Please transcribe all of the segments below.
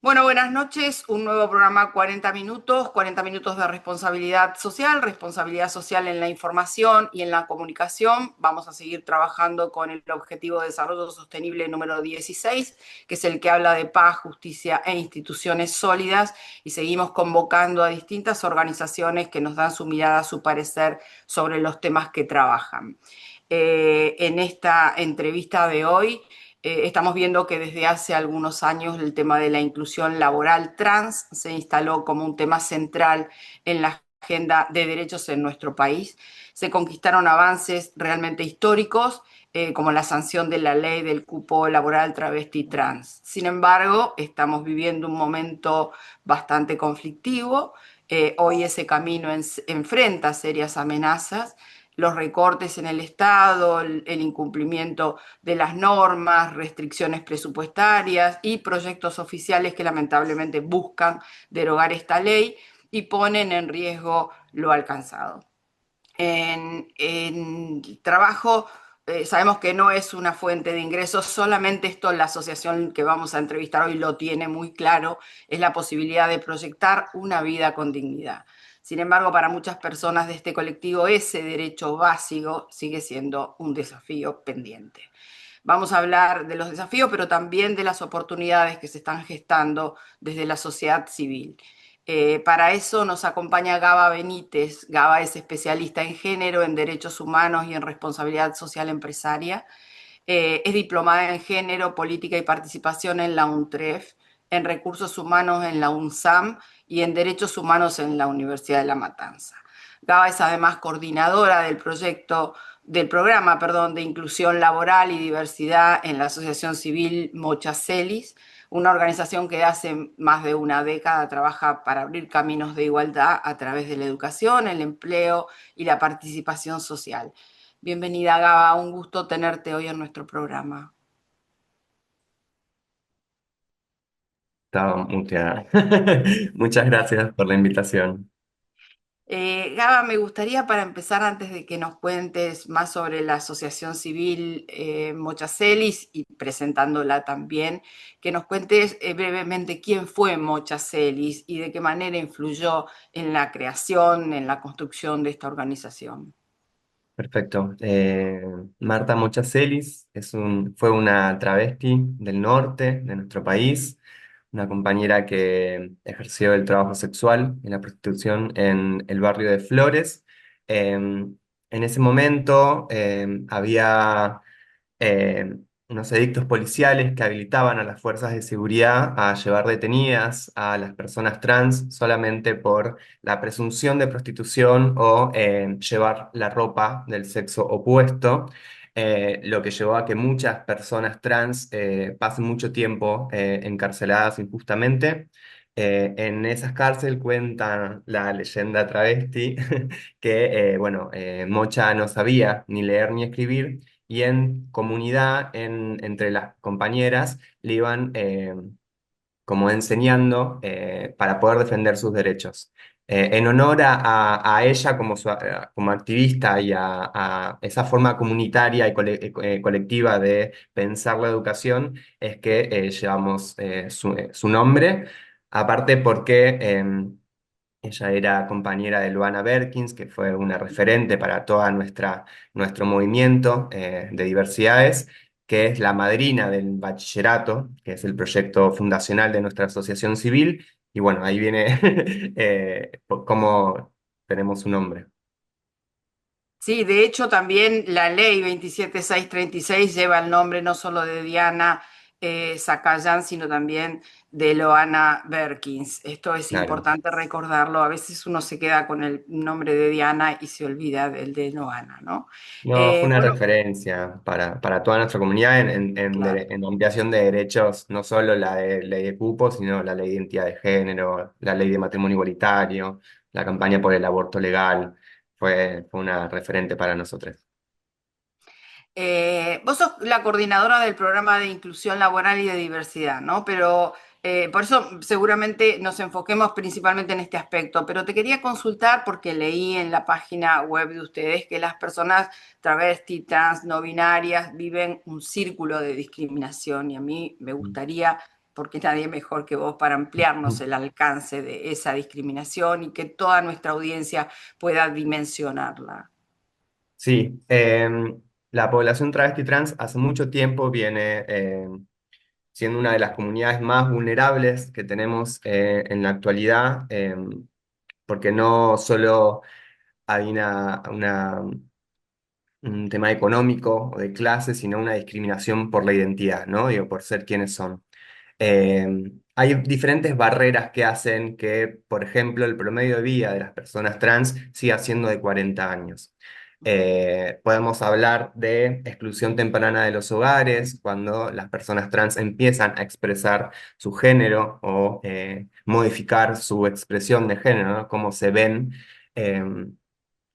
Bueno, buenas noches. Un nuevo programa 40 minutos de responsabilidad social en la información y en la comunicación. Vamos a seguir trabajando con el Objetivo de Desarrollo Sostenible número 16, que es el que habla de paz, justicia e instituciones sólidas, y seguimos convocando a distintas organizaciones que nos dan su mirada, su parecer sobre los temas que trabajan. En esta entrevista de hoy estamos viendo que desde hace algunos años el tema de la inclusión laboral trans se instaló como un tema central en la agenda de derechos en nuestro país. Se conquistaron avances realmente históricos, como la sanción de la ley del cupo laboral travesti trans. Sin embargo, estamos viviendo un momento bastante conflictivo. Hoy ese camino enfrenta serias amenazas. Los recortes en el Estado, el incumplimiento de las normas, restricciones presupuestarias y proyectos oficiales que lamentablemente buscan derogar esta ley y ponen en riesgo lo alcanzado. En trabajo sabemos que no es una fuente de ingresos, solamente esto la asociación que vamos a entrevistar hoy lo tiene muy claro, es la posibilidad de proyectar una vida con dignidad. Sin embargo, para muchas personas de este colectivo, ese derecho básico sigue siendo un desafío pendiente. Vamos a hablar de los desafíos, pero también de las oportunidades que se están gestando desde la sociedad civil. Para eso nos acompaña Gaba Benítez. Gaba es especialista en género, en derechos humanos y en responsabilidad social empresaria. Es diplomada en género, política y participación en la UNTREF, en recursos humanos en la UNSAM y en derechos humanos en la Universidad de La Matanza. Gaba es además coordinadora del programa de inclusión laboral y diversidad en la Asociación Civil Mochacelis, una organización que hace más de una década trabaja para abrir caminos de igualdad a través de la educación, el empleo y la participación social. Bienvenida, Gaba, un gusto tenerte hoy en nuestro programa. Estaba muteada. Muchas gracias por la invitación. Gaba, me gustaría para empezar, antes de que nos cuentes más sobre la Asociación Civil Mochacelis y presentándola también, que nos cuentes brevemente quién fue Mochacelis y de qué manera influyó en la creación, en la construcción de esta organización. Perfecto. Marta Mochacelis fue una travesti del norte de nuestro país, una compañera que ejerció el trabajo sexual y la prostitución en el barrio de Flores. En ese momento había eh, unos edictos policiales que habilitaban a las fuerzas de seguridad a llevar detenidas a las personas trans solamente por la presunción de prostitución o llevar la ropa del sexo opuesto, lo que llevó a que muchas personas trans pasen mucho tiempo encarceladas injustamente. En esas cárceles cuenta la leyenda travesti que, bueno, Mocha no sabía ni leer ni escribir y en comunidad, entre las compañeras, le iban como enseñando para poder defender sus derechos. En honor a ella como activista y a esa forma comunitaria y colectiva de pensar la educación, es que llevamos su nombre, aparte porque ella era compañera de Luana Berkins, que fue una referente para toda nuestro movimiento de diversidades, que es la madrina del bachillerato, que es el proyecto fundacional de nuestra asociación civil. Y bueno, ahí viene cómo tenemos su nombre. Sí, de hecho también la ley 27636 lleva el nombre no solo de Diana Zakayán, sino también de Loana Berkins. Esto es Claro. importante recordarlo. A veces uno se queda con el nombre de Diana y se olvida del de Loana, ¿no? No, fue una Bueno, referencia para toda nuestra comunidad claro. en ampliación de derechos, no solo la de ley de cupo, sino la ley de identidad de género, la ley de matrimonio igualitario, la campaña por el aborto legal. Fue una referente para nosotros. Vos sos la coordinadora del programa de inclusión laboral y de diversidad, ¿no? Pero por eso seguramente nos enfoquemos principalmente en este aspecto. Pero te quería consultar porque leí en la página web de ustedes que las personas travesti, trans, no binarias viven un círculo de discriminación y a mí me gustaría, porque nadie mejor que vos, para ampliarnos el alcance de esa discriminación y que toda nuestra audiencia pueda dimensionarla. Sí, la población travesti trans hace mucho tiempo viene siendo una de las comunidades más vulnerables que tenemos en la actualidad, porque no solo hay un tema económico o de clase, sino una discriminación por la identidad, ¿no? Digo, por ser quienes son. Hay diferentes barreras que hacen que, por ejemplo, el promedio de vida de las personas trans siga siendo de 40 años. Podemos hablar de exclusión temprana de los hogares, cuando las personas trans empiezan a expresar su género o modificar su expresión de género, ¿no? Cómo se ven. Em,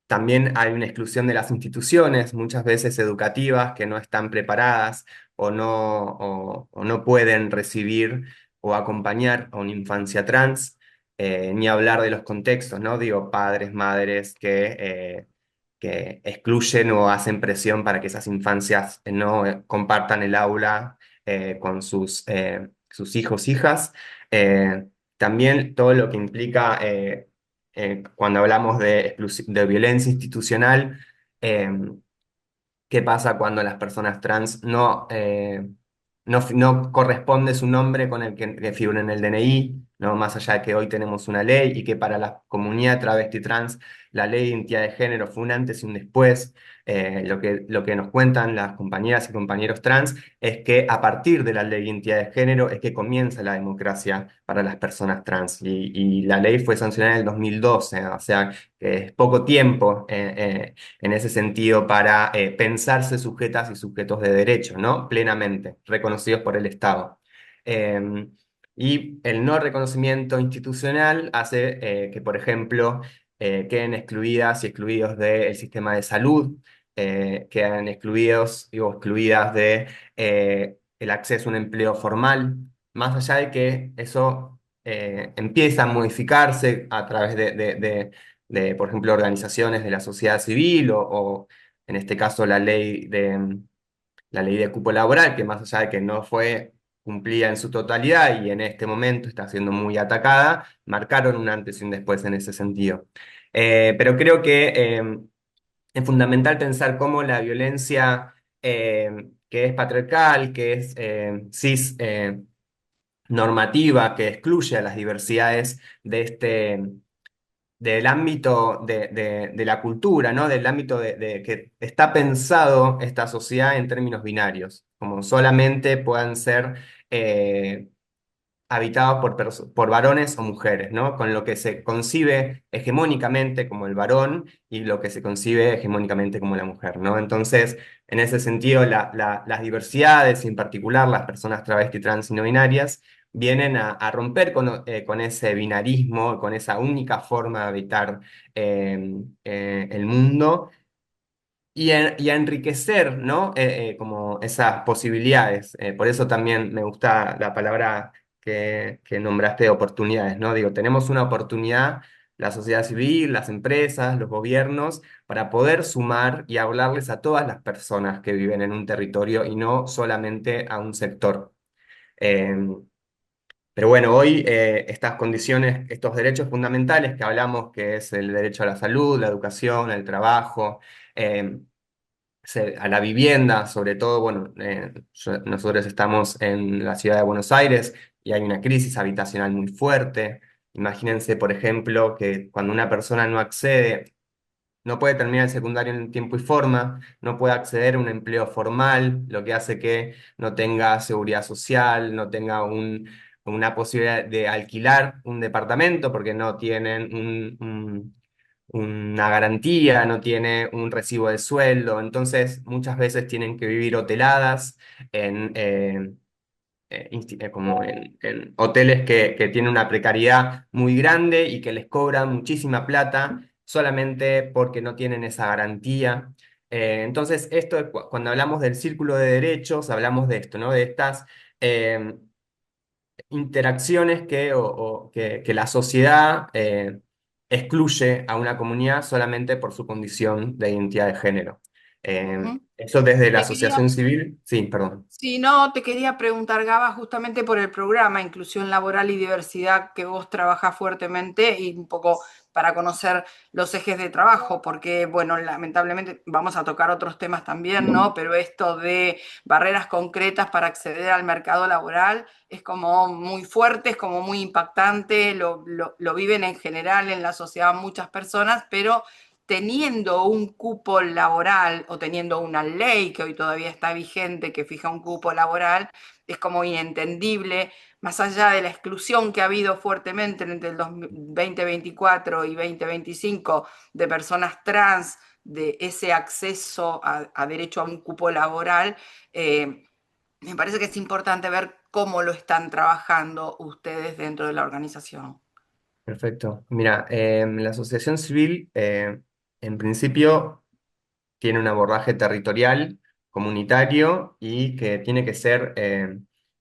También hay una exclusión de las instituciones, muchas veces educativas, que no están preparadas o no pueden recibir o acompañar a una infancia trans, ni hablar de los contextos, ¿no? Digo, padres, madres que excluyen o hacen presión para que esas infancias no compartan el aula con sus hijos, hijas. También todo lo que implica cuando hablamos de violencia institucional, eh, qué pasa cuando las personas trans no corresponde su nombre con el que figura en el DNI, ¿no? Más allá de que hoy tenemos una ley y que para la comunidad travesti trans la ley de identidad de género fue un antes y un después. Lo que nos cuentan las compañeras y compañeros trans es que a partir de la ley de identidad de género es que comienza la democracia para las personas trans y la ley fue sancionada en el 2012, o sea, que es poco tiempo en ese sentido para pensarse sujetas y sujetos de derecho, ¿no? Plenamente, reconocidos por el Estado. Eh, y el no reconocimiento institucional hace que, por ejemplo, queden excluidas y excluidos del sistema de salud, quedan excluidos o excluidas de el acceso a un empleo formal, más allá de que eso empieza a modificarse a través por ejemplo, organizaciones de la sociedad civil o en este caso, la ley de cupo laboral, que más allá de que no fue cumplida en su totalidad y en este momento está siendo muy atacada, marcaron un antes y un después en ese sentido. Pero creo que es fundamental pensar cómo la violencia que es patriarcal, que es cis normativa, que excluye a las diversidades del ámbito de la cultura, ¿no? Del ámbito de que está pensado esta sociedad en términos binarios, como solamente puedan ser habitados por varones o mujeres, ¿no? Con lo que se concibe hegemónicamente como el varón y lo que se concibe hegemónicamente como la mujer, ¿no? Entonces, en ese sentido, las diversidades, y en particular las personas travesti, trans y no binarias, vienen a romper con ese binarismo, con esa única forma de habitar el mundo y a enriquecer, ¿no? Como esas posibilidades. Por eso también me gusta la palabra que nombraste de oportunidades, ¿no? Digo, tenemos una oportunidad, la sociedad civil, las empresas, los gobiernos, para poder sumar y hablarles a todas las personas que viven en un territorio y no solamente a un sector. Eh, pero bueno, hoy estas condiciones, estos derechos fundamentales que hablamos, que es el derecho a la salud, la educación, el trabajo, eh, a la vivienda, sobre todo, bueno, nosotros estamos en la ciudad de Buenos Aires y hay una crisis habitacional muy fuerte. Imagínense, por ejemplo, que cuando una persona no accede no puede terminar el secundario en tiempo y forma, no puede acceder a un empleo formal, lo que hace que no tenga seguridad social, no tenga una posibilidad de alquilar un departamento porque no tienen una garantía, no tiene un recibo de sueldo, entonces muchas veces tienen que vivir hoteladas en, como en hoteles que tienen una precariedad muy grande y que les cobran muchísima plata solamente porque no tienen esa garantía. Entonces, cuando hablamos del círculo de derechos, hablamos de esto, ¿no? De estas interacciones que la sociedad excluye a una comunidad solamente por su condición de identidad de género. Ujú. Eso desde la Te quería asociación civil, sí, perdón. Sí, no, te quería preguntar, Gaba, justamente por el programa Inclusión Laboral y Diversidad que vos trabajás fuertemente y un poco para conocer los ejes de trabajo, porque, bueno, lamentablemente vamos a tocar otros temas también, ¿no? Pero esto de barreras concretas para acceder al mercado laboral es como muy fuerte, es como muy impactante, lo viven en general en la sociedad muchas personas, pero teniendo un cupo laboral o teniendo una ley que hoy todavía está vigente que fija un cupo laboral, es como inentendible, más allá de la exclusión que ha habido fuertemente entre el 2024 y 2025 de personas trans, de ese acceso a derecho a un cupo laboral, me parece que es importante ver cómo lo están trabajando ustedes dentro de la organización. Perfecto. Mira, la asociación civil, en principio, tiene un abordaje territorial, comunitario y que tiene que ser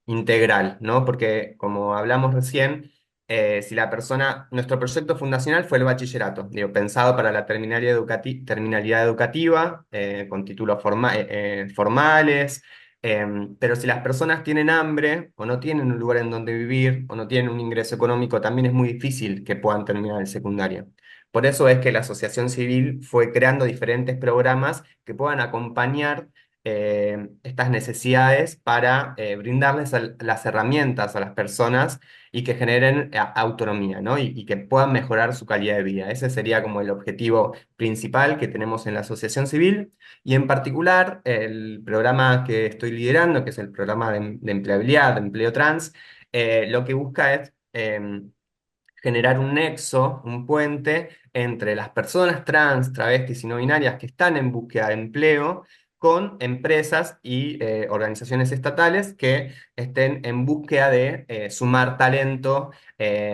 integral, ¿no? Porque, como hablamos recién, si la persona, nuestro proyecto fundacional fue el bachillerato, digo, pensado para la terminalidad educativa, con títulos formales. Pero si las personas tienen hambre o no tienen un lugar en donde vivir o no tienen un ingreso económico, también es muy difícil que puedan terminar el secundario. Por eso es que la asociación civil fue creando diferentes programas que puedan acompañar estas necesidades para brindarles las herramientas a las personas y que generen autonomía, ¿no? Y que puedan mejorar su calidad de vida. Ese sería como el objetivo principal que tenemos en la asociación civil. Y en particular, el programa que estoy liderando, que es el programa de empleabilidad, de empleo trans, lo que busca es generar un nexo, un puente entre las personas trans, travestis y no binarias que están en búsqueda de empleo con empresas y organizaciones estatales que estén en búsqueda de sumar talento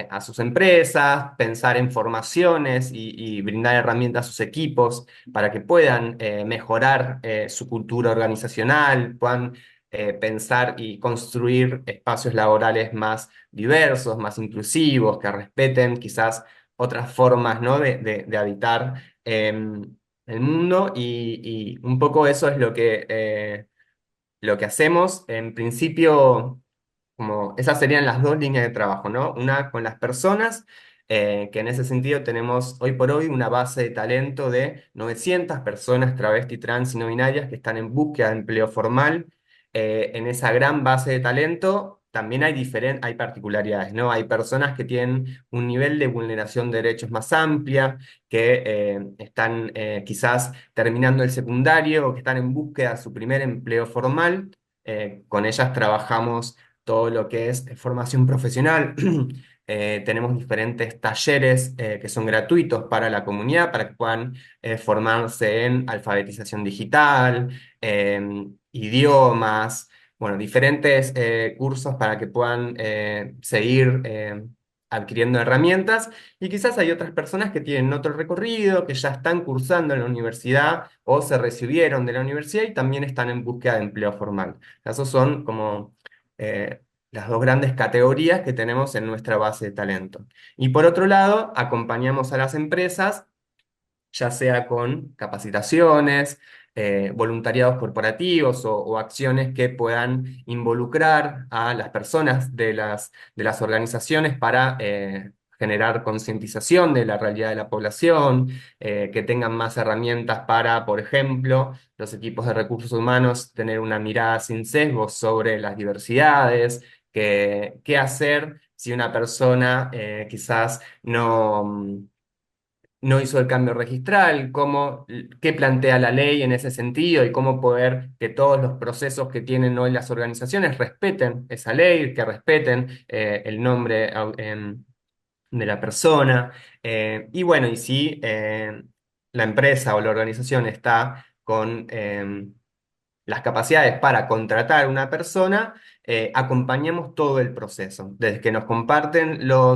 a sus empresas, pensar en formaciones y brindar herramientas a sus equipos para que puedan mejorar su cultura organizacional, puedan pensar y construir espacios laborales más diversos, más inclusivos, que respeten quizás otras formas, ¿no? de habitar el mundo y un poco eso es lo que hacemos. En principio, como esas serían las dos líneas de trabajo, ¿no? Una con las personas, que en ese sentido tenemos hoy por hoy una base de talento de 900 personas travesti, trans y no binarias que están en búsqueda de empleo formal. En esa gran base de talento también hay particularidades, ¿no? Hay personas que tienen un nivel de vulneración de derechos más amplia, que están quizás terminando el secundario o que están en búsqueda de su primer empleo formal. Con ellas trabajamos todo lo que es formación profesional. Tenemos diferentes talleres que son gratuitos para la comunidad, para que puedan formarse en alfabetización digital, idiomas, bueno, diferentes cursos para que puedan seguir adquiriendo herramientas. Y quizás hay otras personas que tienen otro recorrido, que ya están cursando en la universidad o se recibieron de la universidad y también están en búsqueda de empleo formal. Esos son como eh, las dos grandes categorías que tenemos en nuestra base de talento. Y por otro lado, acompañamos a las empresas ya sea con capacitaciones, voluntariados corporativos o acciones que puedan involucrar a las personas de las organizaciones para generar concientización de la realidad de la población, que tengan más herramientas para, por ejemplo, los equipos de recursos humanos tener una mirada sin sesgos sobre las diversidades, qué hacer si una persona quizás no no hizo el cambio registral, qué plantea la ley en ese sentido y cómo poder que todos los procesos que tienen hoy las organizaciones respeten esa ley, que respeten el nombre de la persona. Y bueno, y si la empresa o la organización está con las capacidades para contratar una persona, acompañamos todo el proceso, desde que nos comparten la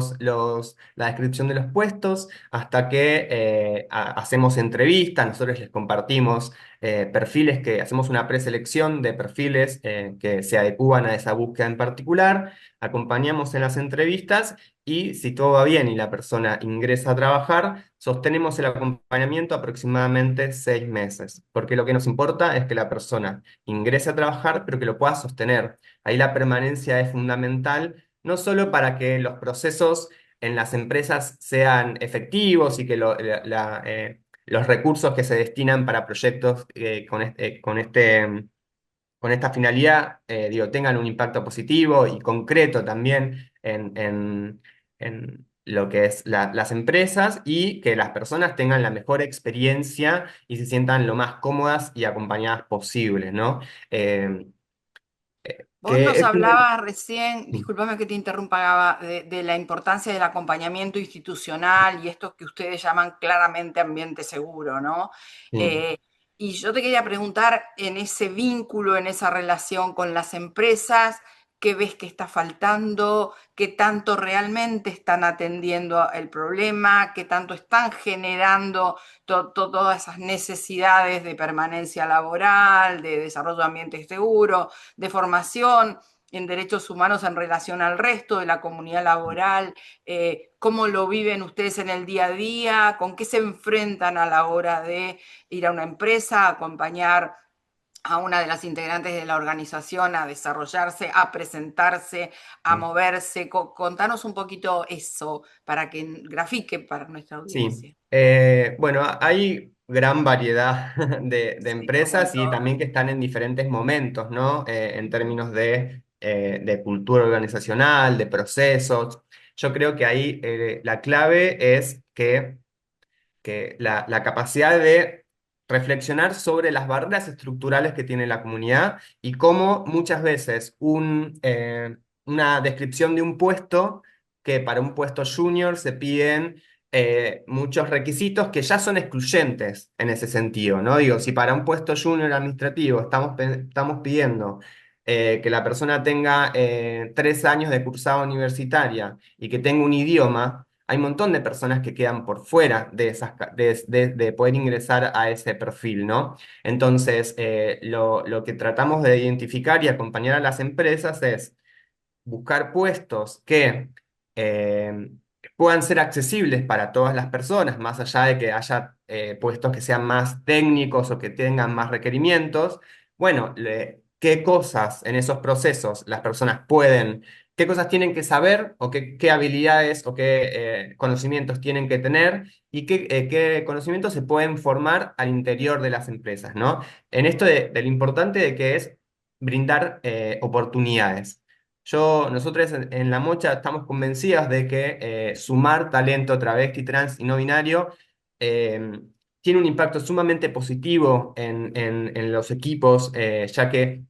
descripción de los puestos hasta que hacemos entrevistas, nosotros les compartimos perfiles hacemos una preselección de perfiles que se adecúan a esa búsqueda en particular, acompañamos en las entrevistas y si todo va bien y la persona ingresa a trabajar, sostenemos el acompañamiento aproximadamente 6 meses, porque lo que nos importa es que la persona ingrese a trabajar, pero que lo pueda sostener. Ahí la permanencia es fundamental, no solo para que los procesos en las empresas sean efectivos y que los recursos que se destinan para proyectos con esta finalidad, digo, tengan un impacto positivo y concreto también en lo que es las empresas y que las personas tengan la mejor experiencia y se sientan lo más cómodas y acompañadas posible, ¿no? Eh, Vos que nos es hablabas recién, sí, discúlpame que te interrumpa, Gaba, de la importancia del acompañamiento institucional y esto que ustedes llaman claramente ambiente seguro, ¿no? sí, Eh, y yo te quería preguntar en ese vínculo, en esa relación con las empresas, ¿qué ves que está faltando? ¿Qué tanto realmente están atendiendo el problema? ¿Qué tanto están generando todas esas necesidades de permanencia laboral, de desarrollo de ambiente seguro, de formación en derechos humanos en relación al resto de la comunidad laboral? ¿Cómo lo viven ustedes en el día a día? ¿Con qué se enfrentan a la hora de ir a una empresa, a acompañar a una de las integrantes de la organización a desarrollarse, a presentarse, a sí. moverse? Contanos un poquito eso para que grafique para nuestra Sí. audiencia. Bueno, hay gran variedad de Sí, como en empresas y todo. también que están en diferentes momentos, ¿no? En términos de cultura organizacional, de procesos. Yo creo que ahí la clave es que la capacidad de reflexionar sobre las barreras estructurales que tiene la comunidad y cómo muchas veces una descripción de un puesto, que para un puesto junior se piden muchos requisitos que ya son excluyentes en ese sentido, ¿no? Digo, si para un puesto junior administrativo estamos pidiendo que la persona tenga 3 años de cursada universitaria y que tenga un idioma, hay un montón de personas que quedan por fuera de, de poder ingresar a ese perfil, ¿no? Entonces, lo que tratamos de identificar y acompañar a las empresas es buscar puestos que eh, puedan ser accesibles para todas las personas, más allá de que haya puestos que sean más técnicos o que tengan más requerimientos. Bueno, qué cosas en esos procesos las personas pueden, qué cosas tienen que saber o qué habilidades o qué conocimientos tienen que tener y qué conocimientos se pueden formar al interior de las empresas, ¿no? En esto de lo importante de que es brindar oportunidades. Nosotros en La Mocha estamos convencidas de que sumar talento travesti, trans y no binario eh, tiene un impacto sumamente positivo en los equipos, ya que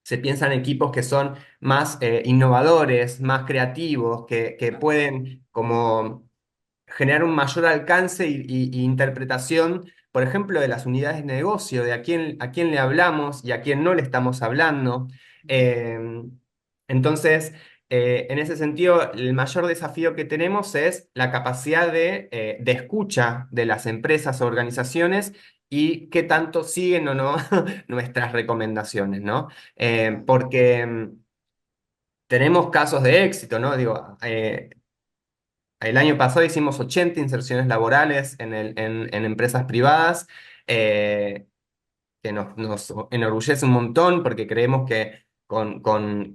se piensan equipos que son más innovadores, más creativos, que pueden como generar un mayor alcance y interpretación, por ejemplo, de las unidades de negocio, de a quién le hablamos y a quién no le estamos hablando. Eh, entonces, en ese sentido, el mayor desafío que tenemos es la capacidad de escucha de las empresas o organizaciones y qué tanto siguen o no nuestras recomendaciones, ¿no? Porque tenemos casos de éxito, ¿no? Digo, el año pasado hicimos 80 inserciones laborales en empresas privadas, eh, que nos enorgullece un montón porque creemos que con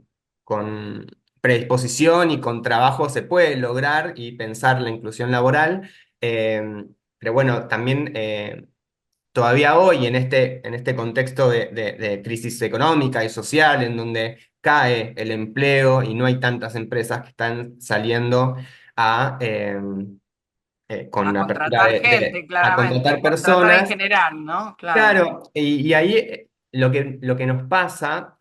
predisposición y con trabajo se puede lograr y pensar la inclusión laboral. Pero bueno, también todavía hoy en este contexto de crisis económica y social, en donde cae el empleo y no hay tantas empresas que están saliendo a, con A apertura contratar gente, a claramente, a contratar contratar en personas. general, ¿no? Claro. Claro, y ahí lo que nos pasa,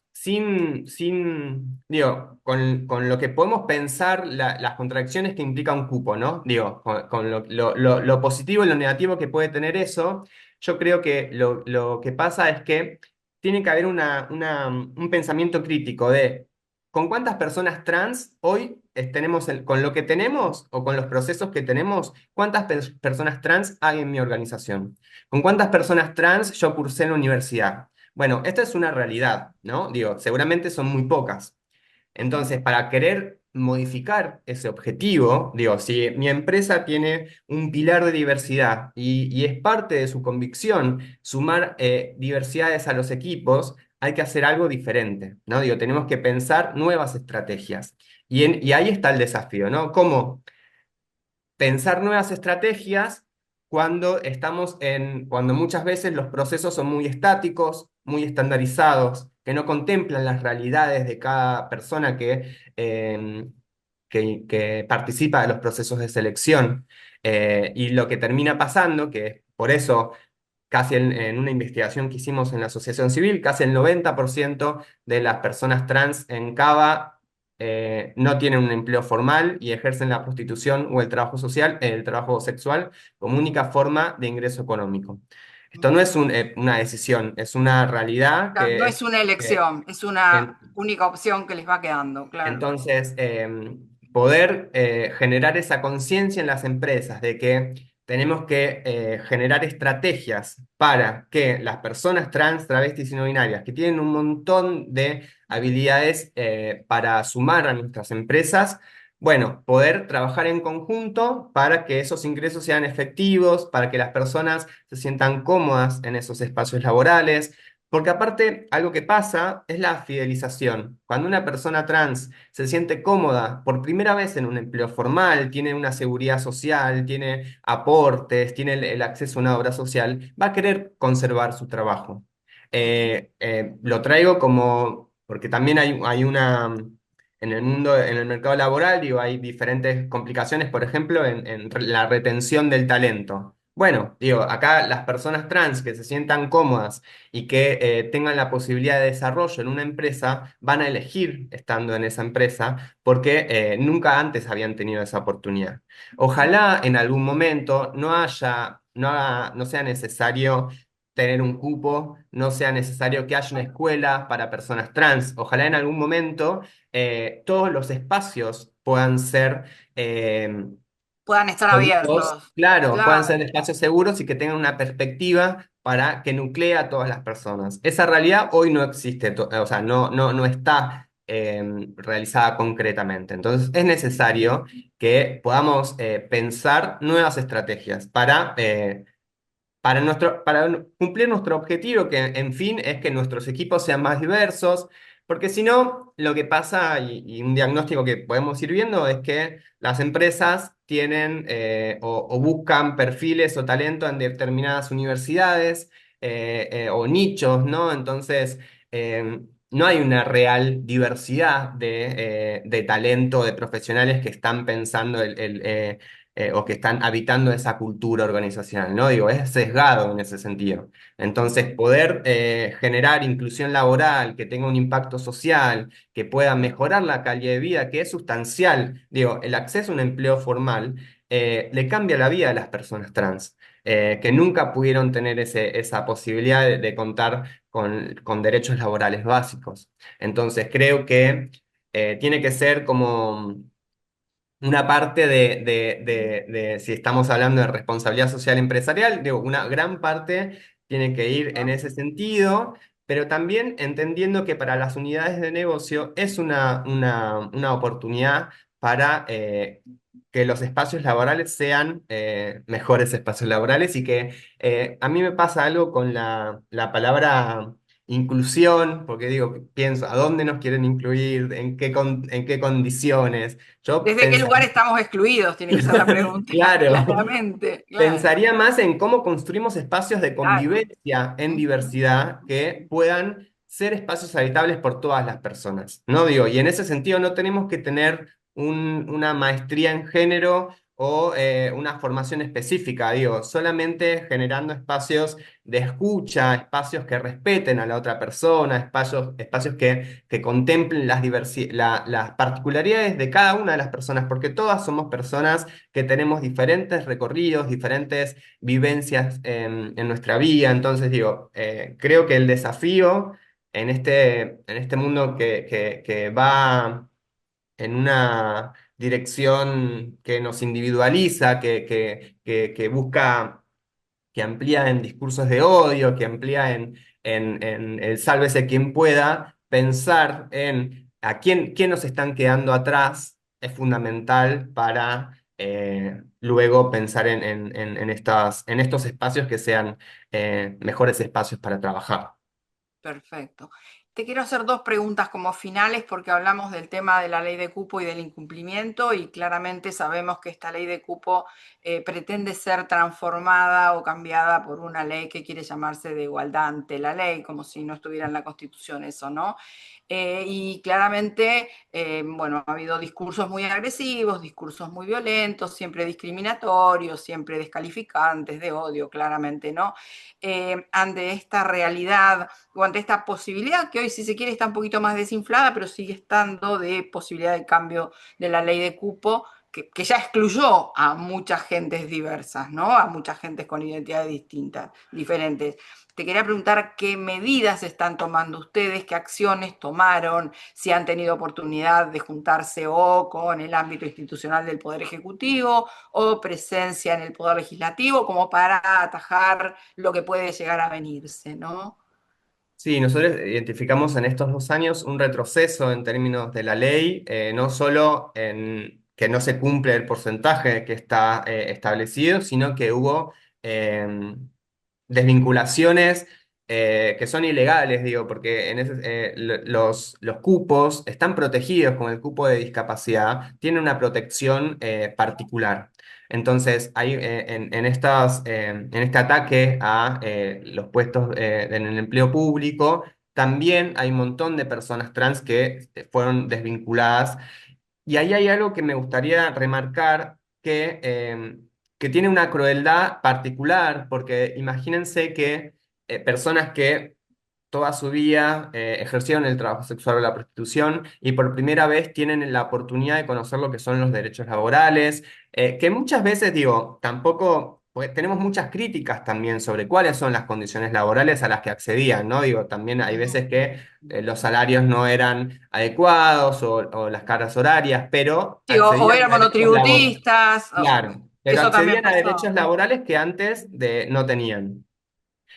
digo, con lo que podemos pensar las contradicciones que implica un cupo, ¿no? Digo, con lo positivo y lo negativo que puede tener eso, yo creo que lo que pasa es que tiene que haber un pensamiento crítico de con cuántas personas trans hoy tenemos, con lo que tenemos o con los procesos que tenemos, cuántas personas trans hay en mi organización. ¿Con cuántas personas trans yo cursé en la universidad? Bueno, esta es una realidad, ¿no? Digo, seguramente son muy pocas. Entonces, para querer modificar ese objetivo, digo, si mi empresa tiene un pilar de diversidad y es parte de su convicción sumar diversidades a los equipos, hay que hacer algo diferente, ¿no? Digo, tenemos que pensar nuevas estrategias. Y ahí está el desafío, ¿no? ¿Cómo pensar nuevas estrategias cuando muchas veces los procesos son muy estáticos, muy estandarizados, que no contemplan las realidades de cada persona que participa de los procesos de selección? Y lo que termina pasando, que por eso casi en una investigación que hicimos en la asociación civil, casi el 90% de las personas trans en Cava no tienen un empleo formal y ejercen la prostitución o el trabajo social, el trabajo sexual, como única forma de ingreso económico. Esto no es una decisión, es una realidad Claro, no que es una eh, elección, es una en- única opción que les va quedando, claro. entonces, poder generar esa conciencia en las empresas de que tenemos que generar estrategias para que las personas trans, travestis y no binarias, que tienen un montón de habilidades para sumar a nuestras empresas, bueno, poder trabajar en conjunto para que esos ingresos sean efectivos, para que las personas se sientan cómodas en esos espacios laborales. Porque aparte, algo que pasa es la fidelización. Cuando una persona trans se siente cómoda por primera vez en un empleo formal, tiene una seguridad social, tiene aportes, tiene el acceso a una obra social, va a querer conservar su trabajo. Lo traigo como, porque también hay en el mundo, en el mercado laboral, digo, hay diferentes complicaciones, por ejemplo, en la retención del talento. Bueno, digo, acá las personas trans que se sientan cómodas y que tengan la posibilidad de desarrollo en una empresa, van a elegir estando en esa empresa porque nunca antes habían tenido esa oportunidad. Ojalá en algún momento no sea necesario tener un cupo, no sea necesario que haya una escuela para personas trans. Ojalá en algún momento todos los espacios puedan ser Puedan estar seguros, abiertos. claro, puedan ser Claro. espacios seguros y que tengan una perspectiva para que nuclee a todas las personas. Esa realidad hoy no existe, o sea, no está realizada concretamente. Entonces, es necesario que podamos pensar nuevas estrategias para cumplir nuestro objetivo, que en fin es que nuestros equipos sean más diversos, porque si no, lo que pasa, y un diagnóstico que podemos ir viendo, es que las empresas tienen o buscan perfiles o talento en determinadas universidades o nichos, ¿no? Entonces, no hay una real diversidad de talento, de profesionales que están pensando o que están habitando esa cultura organizacional, ¿no? Digo, es sesgado en ese sentido. Entonces, poder generar inclusión laboral, que tenga un impacto social, que pueda mejorar la calidad de vida, que es sustancial, digo, el acceso a un empleo formal, le cambia la vida a las personas trans. Que nunca pudieron tener esa posibilidad de contar con derechos laborales básicos. Entonces, creo que tiene que ser como una parte si estamos hablando de responsabilidad social empresarial, digo, una gran parte tiene que ir en ese sentido, pero también entendiendo que para las unidades de negocio es una oportunidad para que los espacios laborales sean mejores espacios laborales y que a mí me pasa algo con la palabra inclusión, porque digo, pienso, ¿a dónde nos quieren incluir? En qué condiciones? Yo ¿Desde qué lugar estamos excluidos? Tiene que ser la pregunta, claro, claramente, claro, pensaría más en cómo construimos espacios de claro. convivencia en Ujú. diversidad que puedan ser espacios habitables por todas las personas, ¿no? Digo, y en ese sentido no tenemos que tener una maestría en género o una formación específica, digo, solamente generando espacios de escucha, espacios que respeten a la otra persona, espacios que contemplen las particularidades de cada una de las personas, porque todas somos personas que tenemos diferentes recorridos, diferentes vivencias en nuestra vida. Entonces, digo, creo que el desafío en este mundo que va en una dirección que nos individualiza, que busca, que amplía en discursos de odio, que amplía en el sálvese quien pueda, pensar en a quién nos están quedando atrás es fundamental para luego pensar en estos espacios que sean mejores espacios para trabajar. Perfecto. Te quiero hacer dos preguntas como finales porque hablamos del tema de la ley de cupo y del incumplimiento y claramente sabemos que esta ley de cupo pretende ser transformada o cambiada por una ley que quiere llamarse de igualdad ante la ley, como si no estuviera en la Constitución eso, ¿no? Y claramente, bueno, ha habido discursos muy agresivos, discursos muy violentos, siempre discriminatorios, siempre descalificantes, de odio, claramente, ¿no? Ante esta realidad o ante esta posibilidad, que hoy si se quiere está un poquito más desinflada, pero sigue estando de posibilidad de cambio de la ley de cupo, que ya excluyó a muchas gentes diversas, ¿no? A muchas gentes con identidades distintas, diferentes. Te quería preguntar qué medidas están tomando ustedes, qué acciones tomaron, si han tenido oportunidad de juntarse o con el ámbito institucional del Poder Ejecutivo o presencia en el Poder Legislativo, como para atajar lo que puede llegar a venirse, ¿no? Sí, nosotros identificamos en estos 2 años un retroceso en términos de la ley, no solo en que no se cumple el porcentaje que está establecido, sino que hubo eh, desvinculaciones que son ilegales, digo, porque los cupos están protegidos con el cupo de discapacidad, tiene una protección particular. Entonces, hay, en este ataque a los puestos en el empleo público, también hay un montón de personas trans que fueron desvinculadas. Y ahí hay algo que me gustaría remarcar que tiene una crueldad particular, porque imagínense que personas que toda su vida ejercieron el trabajo sexual o la prostitución y por primera vez tienen la oportunidad de conocer lo que son los derechos laborales, que muchas veces, digo, tampoco, pues, tenemos muchas críticas también sobre cuáles son las condiciones laborales a las que accedían, ¿no? Digo, también hay veces que los salarios no eran adecuados o las cargas horarias, pero Sí, o accedían eran a derechos laborales. monotributistas, Claro, pero eso también accedían a derechos pasó. laborales que antes no tenían.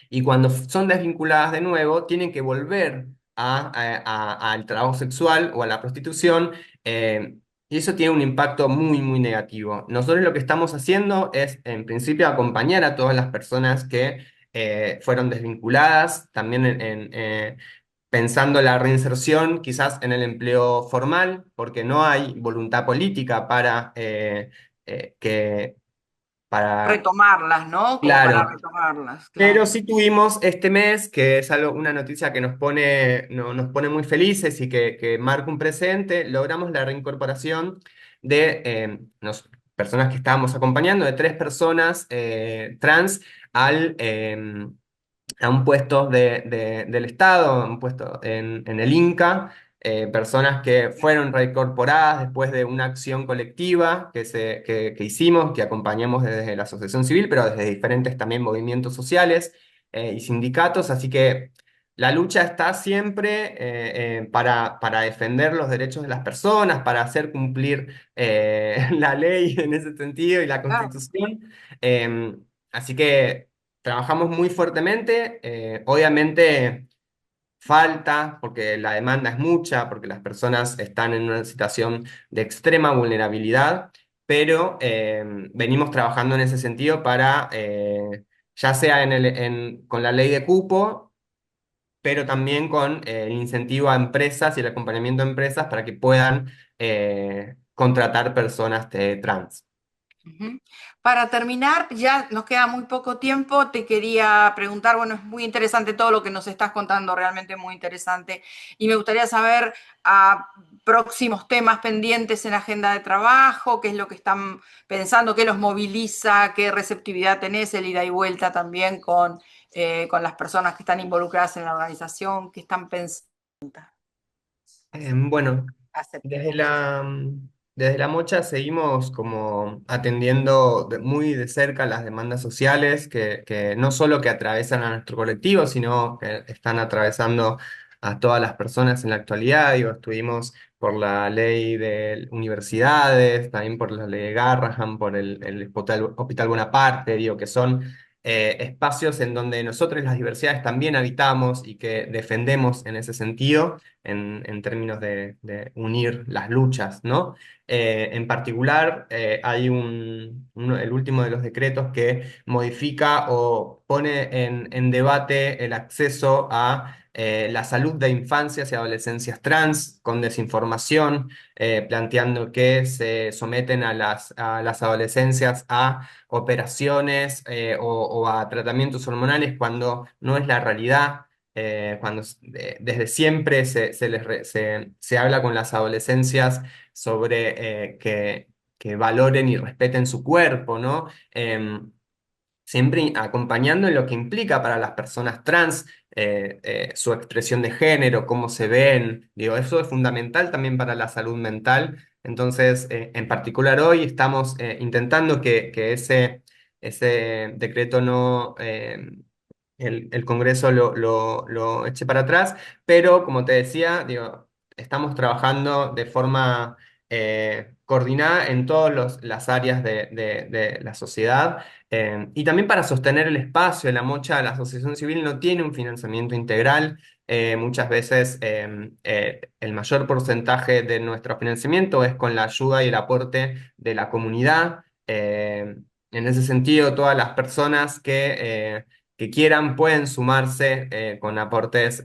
Y cuando son desvinculadas de nuevo, tienen que volver al trabajo sexual o a la prostitución, y eso tiene un impacto muy, muy negativo. Nosotros lo que estamos haciendo es, en principio, acompañar a todas las personas que fueron desvinculadas, también pensando la reinserción quizás en el empleo formal, porque no hay voluntad política que... Para, Retomarlas, ¿no? Como para claro, retomarlas, pero claro. sí tuvimos este mes, que es algo, una noticia que nos pone, nos pone muy felices y que marca un presente, logramos la reincorporación de personas que estábamos acompañando, de 3 personas trans al, eh, a un puesto del Estado, a un puesto en el Inca, personas que fueron reincorporadas después de una acción colectiva que hicimos, que acompañamos desde la asociación civil, pero desde diferentes también movimientos sociales y sindicatos, así que la lucha está siempre para defender los derechos de las personas, para hacer cumplir la ley en ese sentido y la Claro. Constitución. Así que trabajamos muy fuertemente, obviamente falta, porque la demanda es mucha, porque las personas están en una situación de extrema vulnerabilidad, pero venimos trabajando en ese sentido para, ya sea con la ley de cupo, pero también con el incentivo a empresas y el acompañamiento a empresas para que puedan contratar personas trans. Ujú. Para terminar, ya nos queda muy poco tiempo, te quería preguntar, bueno, es muy interesante todo lo que nos estás contando, realmente muy interesante, y me gustaría saber próximos temas pendientes en agenda de trabajo, qué es lo que están pensando, qué los moviliza, qué receptividad tenés, el ida y vuelta también con las personas que están involucradas en la organización, qué están pensando. Bueno, desde Aceptemos eso. desde la Mocha seguimos como atendiendo muy de cerca las demandas sociales que no solo que atravesan a nuestro colectivo, sino que están atravesando a todas las personas en la actualidad. Digo, estuvimos por la ley de universidades, también por la ley de Garrahan, por el Hospital Bonaparte, digo, que son espacios en donde nosotros las diversidades también habitamos y que defendemos en ese sentido en términos de unir las luchas, ¿no? En particular, hay el último de los decretos que modifica o pone en debate el acceso a la salud de infancias y adolescencias trans con desinformación, planteando que se someten a las adolescencias a operaciones o a tratamientos hormonales cuando no es la realidad. Desde siempre se habla con las adolescencias sobre que valoren y respeten su cuerpo, ¿no? Siempre acompañando en lo que implica para las personas trans su expresión de género, cómo se ven, digo, eso es fundamental también para la salud mental. Entonces, en particular hoy estamos intentando que ese decreto no... el Congreso lo eche para atrás, pero como te decía, digo, estamos trabajando de forma coordinada en todas las áreas de la sociedad y también para sostener el espacio. La Mocha, la asociación civil no tiene un financiamiento integral. Muchas veces el mayor porcentaje de nuestro financiamiento es con la ayuda y el aporte de la comunidad. En ese sentido, todas las personas que quieran pueden sumarse con aportes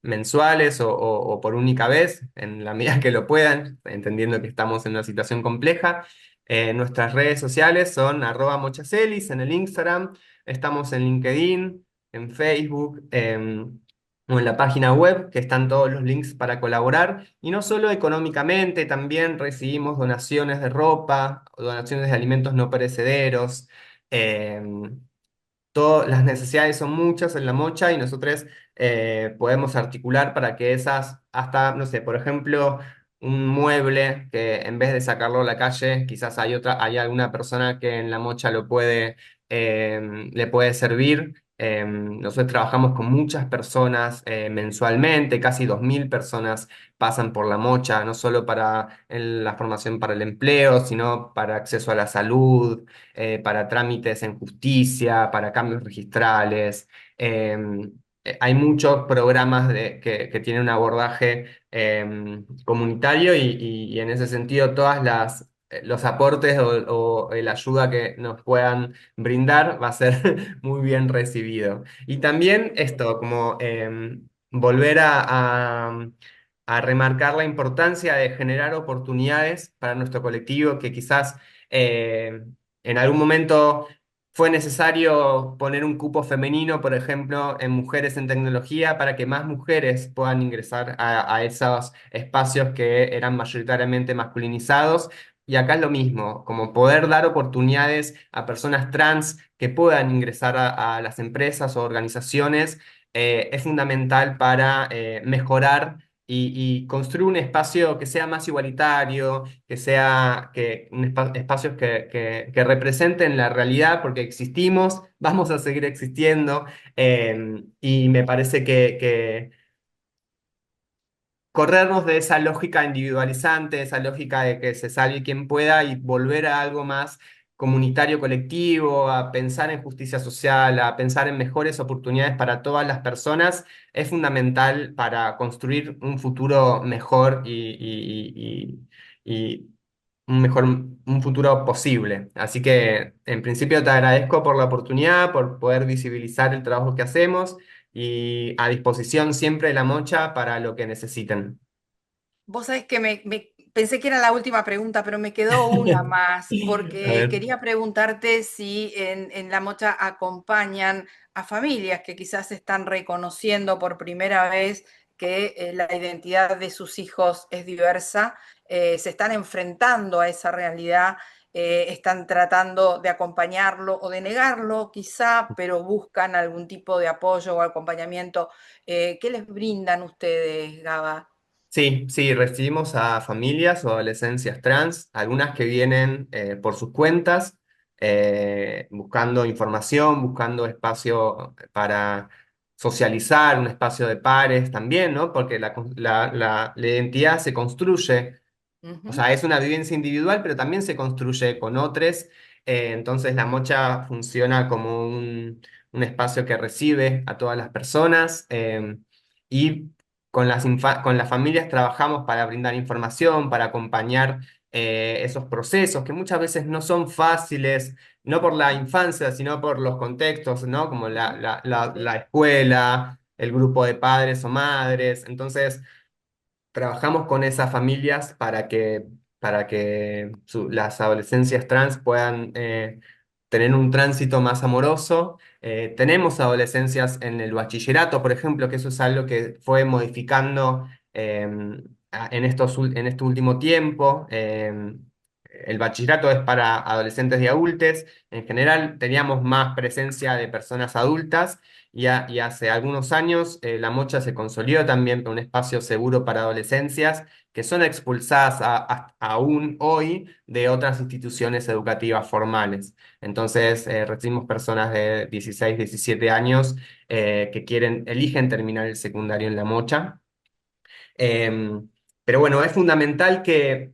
mensuales o por única vez, en la medida que lo puedan, entendiendo que estamos en una situación compleja. Nuestras redes sociales son @mochacelis en el Instagram, estamos en LinkedIn, en Facebook, o en la página web, que están todos los links para colaborar. Y no solo económicamente, también recibimos donaciones de ropa, donaciones de alimentos no perecederos. Las necesidades son muchas en la Mocha y nosotros podemos articular para que esas, hasta, no sé, por ejemplo, un mueble que en vez de sacarlo a la calle, quizás hay alguna persona que en la Mocha le puede servir. Nosotros trabajamos con muchas personas mensualmente, casi 2.000 personas pasan por la Mocha, no solo para la formación para el empleo, sino para acceso a la salud, para trámites en justicia, para cambios registrales. Eh, Hay muchos programas que tienen un abordaje comunitario y en ese sentido los aportes o la ayuda que nos puedan brindar va a ser muy bien recibido. Y también esto, como volver a remarcar la importancia de generar oportunidades para nuestro colectivo que quizás eh, en algún momento fue necesario poner un cupo femenino, por ejemplo, en mujeres en tecnología, para que más mujeres puedan ingresar a esos espacios que eran mayoritariamente masculinizados. Y acá es lo mismo, como poder dar oportunidades a personas trans que puedan ingresar a las empresas o organizaciones, es fundamental para mejorar y construir un espacio que sea más igualitario, espacios que representen la realidad, porque existimos, vamos a seguir existiendo, y me parece que corrernos de esa lógica individualizante, esa lógica de que se salve quien pueda y volver a algo más comunitario, colectivo, a pensar en justicia social, a pensar en mejores oportunidades para todas las personas, es fundamental para construir un futuro mejor y un futuro posible. Así que, en principio, te agradezco por la oportunidad, por poder visibilizar el trabajo que hacemos y a disposición siempre de la Mocha para lo que necesiten. Vos sabés que Pensé que era la última pregunta, pero me quedó una más, A porque ver. quería preguntarte si en La Mocha acompañan a familias que quizás están reconociendo por primera vez que la identidad de sus hijos es diversa, se están enfrentando a esa realidad, están tratando de acompañarlo o de negarlo quizá, pero buscan algún tipo de apoyo o acompañamiento. ¿Qué les brindan ustedes, Gaba? Sí, sí, recibimos a familias o adolescencias trans, algunas que vienen por sus cuentas, buscando información, buscando espacio para socializar, un espacio de pares también, ¿no? Porque la identidad se construye, o Ujú. sea, es una vivencia individual, pero también se construye con otros. Entonces la mocha funciona como un espacio que recibe a todas las personas, y con las familias trabajamos para brindar información, para acompañar esos procesos que muchas veces no son fáciles, no por la infancia, sino por los contextos, ¿no? Como Ujú. Sí. la escuela, el grupo de padres o madres. Entonces trabajamos con esas familias para que las adolescencias trans puedan tener un tránsito más amoroso. Tenemos adolescencias en el bachillerato, por ejemplo, que eso es algo que fue modificando en este último tiempo. El bachillerato es para adolescentes y adultos. En general teníamos más presencia de personas adultas y hace algunos años la Mocha se consolidó también como un espacio seguro para adolescencias que son expulsadas aún hoy de otras instituciones educativas formales. Entonces recibimos personas de 16, 17 años que eligen terminar el secundario en La Mocha. Em, pero bueno, es fundamental que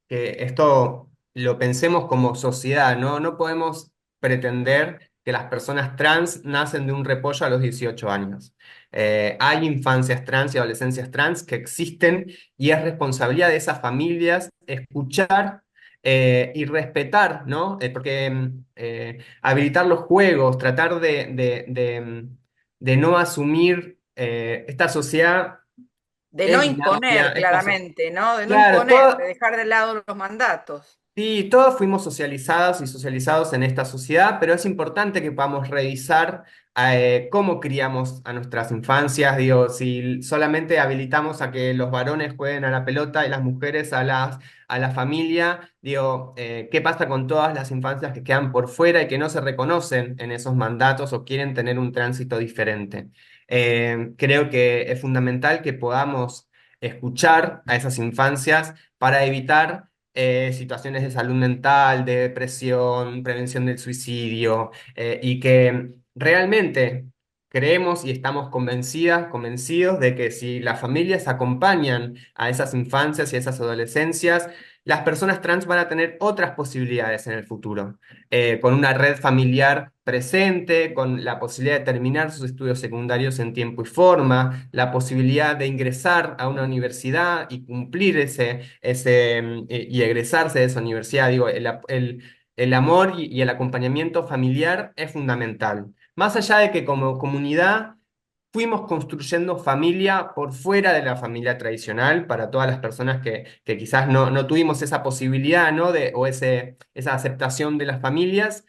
esto lo pensemos como sociedad, ¿no? No podemos pretender que las personas trans nacen de un repollo a los 18 años. Hay infancias trans y adolescencias trans que existen y es responsabilidad de esas familias escuchar y respetar, ¿no? Porque habilitar los juegos, tratar de no asumir esta sociedad De no es binaria, imponer, claramente, ¿no? De no claro, imponer, de dejar de lado los mandatos. sí, todos fuimos socializados y socializados en esta sociedad, pero es importante que podamos revisar cómo criamos a nuestras infancias. Digo, si solamente habilitamos a que los varones jueguen a la pelota y las mujeres a la familia, digo, ¿qué pasa con todas las infancias que quedan por fuera y que no se reconocen en esos mandatos o quieren tener un tránsito diferente? Creo que es fundamental que podamos escuchar a esas infancias para evitar situaciones de salud mental, de depresión, prevención del suicidio, y que realmente creemos y estamos convencidos de que si las familias acompañan a esas infancias y a esas adolescencias, las personas trans van a tener otras posibilidades en el futuro, con una red familiar presente, con la posibilidad de terminar sus estudios secundarios en tiempo y forma, la posibilidad de ingresar a una universidad y cumplir y egresarse de esa universidad. Digo, el amor y el acompañamiento familiar es fundamental. Más allá de que como comunidad fuimos construyendo familia por fuera de la familia tradicional para todas las personas que quizás no tuvimos esa posibilidad, ¿no? Esa aceptación de las familias.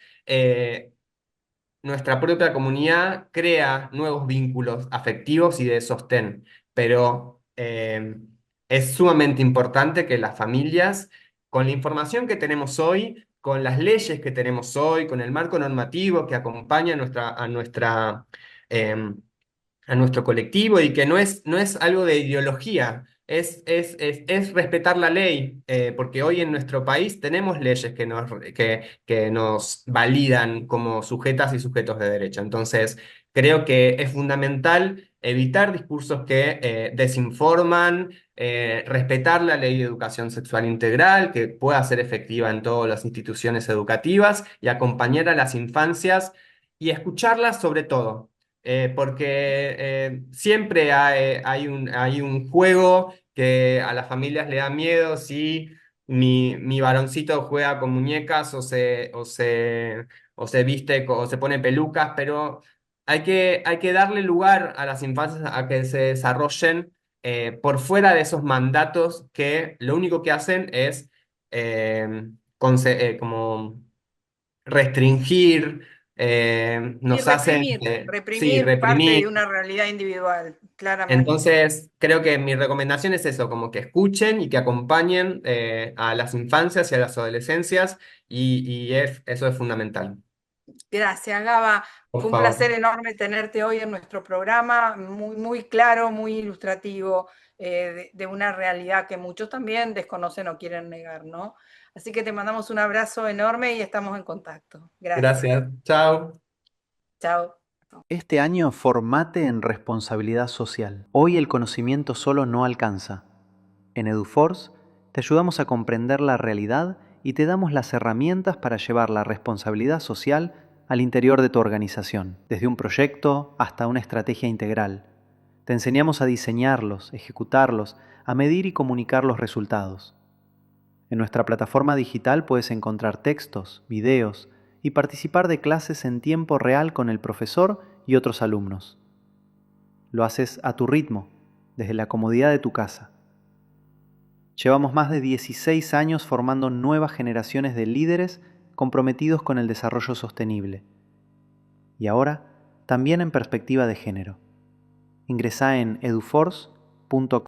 Nuestra propia comunidad crea nuevos vínculos afectivos y de sostén, pero es sumamente importante que las familias, con la información que tenemos hoy, con las leyes que tenemos hoy, con el marco normativo que acompaña em, a nuestro colectivo y que no es algo de ideología, es respetar la ley, porque hoy en nuestro país tenemos leyes que nos validan como sujetas y sujetos de derecho. Entonces, creo que es fundamental evitar discursos que desinforman, respetar la ley de educación sexual integral, que pueda ser efectiva en todas las instituciones educativas y acompañar a las infancias y escucharlas sobre todo porque siempre hay un juego que a las familias le da miedo si mi varoncito juega con muñecas o se viste o se pone pelucas, pero hay que darle lugar a las infancias a que se desarrollen por fuera de esos mandatos que lo único que hacen es como restringir, Y nos hacen, reprimir, sí, reprimir parte de reprimir. una realidad individual, claramente. Entonces, creo que mi recomendación es eso, como que escuchen y que acompañen a las infancias y a las adolescencias eso es fundamental. Gracias, Gaba. Por Fue un favor. placer enorme tenerte hoy en nuestro programa, muy, muy claro, muy ilustrativo, de una realidad que muchos también desconocen o quieren negar, ¿no? Así que te mandamos un abrazo enorme y estamos en contacto. Gracias. Gracias. Chao. Chao. Este año formate en responsabilidad social. Hoy el conocimiento solo no alcanza. En EduForce te ayudamos a comprender la realidad y te damos las herramientas para llevar la responsabilidad social al interior de tu organización, desde un proyecto hasta una estrategia integral. Te enseñamos a diseñarlos, ejecutarlos, a medir y comunicar los resultados. En nuestra plataforma digital puedes encontrar textos, videos y participar de clases en tiempo real con el profesor y otros alumnos. Lo haces a tu ritmo, desde la comodidad de tu casa. Llevamos más de 16 años formando nuevas generaciones de líderes comprometidos con el desarrollo sostenible. Y ahora, también en perspectiva de género. Ingresá en eduforce.com.